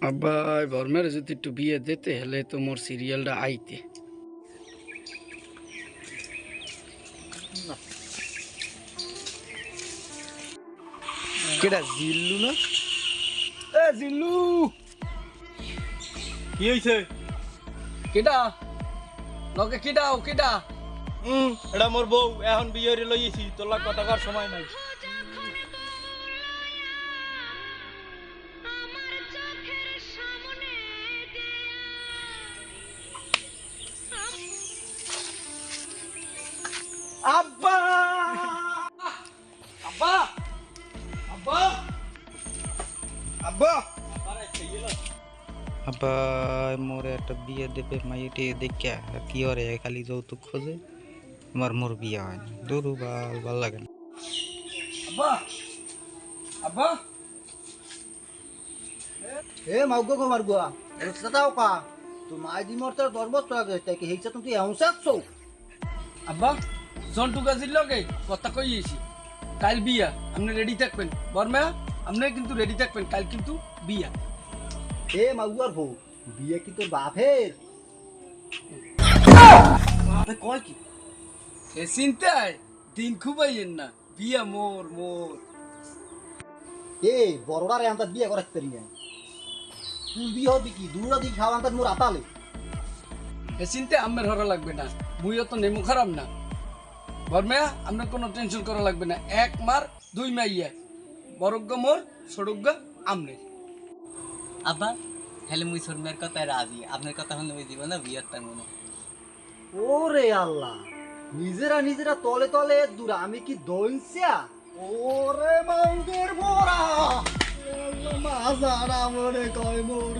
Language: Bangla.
আব্বা বর্মের যদি একটু বিয়ে দিতে হলে তো মোর সিরিয়ালটা আইতে। কেডা জিল্লু না? এ জিল্লু, কি হইছে? কেডা লগে কেডা কেডা? এটা মোর বউ, এখন বিয়ে লইয়েছি, তোর লাগ কথা কর সময় নাই। আব্বা আব্বা আব্বা আব্বা আব্বা মোরে একটা বিয়ে দেবে মাইটি দেখা কি ওরে খালি যৌতুক খোঁজে, আমার মোর বিয়ে হয় না। দুরু ভাল লাগে না। আব্বা আব্বা এ মাউগো গো মারগুয়া রসতাও কা তো মাই দি মরতে 10 বছর আগে তাই হেইছা তুমি এউসাচ্ছো আব্বা জন্টু গাজির লগে কথা কইয়েছি, কাল বিয়া, আপনি রেডি থাকবেন। বর্মা আপনি কিন্তু রেডি থাকবেন, কাল কিন্তু বিয়া। এ মাউগার হো বিয়ে কি তোর বাপের আপনি কয় কি এ চিন্তায় দিন খুবাইয়েন না, বিয়া মোর মোর। এ বড়রারে আনতা বিয়ে করাতে পারি না তুই বিয়ে হবি কি দুরা দি খাওয়া আনতা মোর আতালে এ চিন্তা আমের হরা লাগবে না, মুইও তো নেমু খারাপ না। বর্মা আপনার কোনো টেনশন করা লাগবে না, এক মার দুই মাইয়া, বরজ্ঞ মোর সড়জ্ঞ আমনে। আব্বা হ্যালো মুই শর্মার কথায় রাজি, আপনার কথা হলে মুই দিব না বিয়ের তার মনে। ওরে আল্লাহ নিজেরা তলে তলে দুরা আমি কি দইনছিয়া ওরে মাউগের বড়া আল্লাহ মাজারা মনে কয় মোর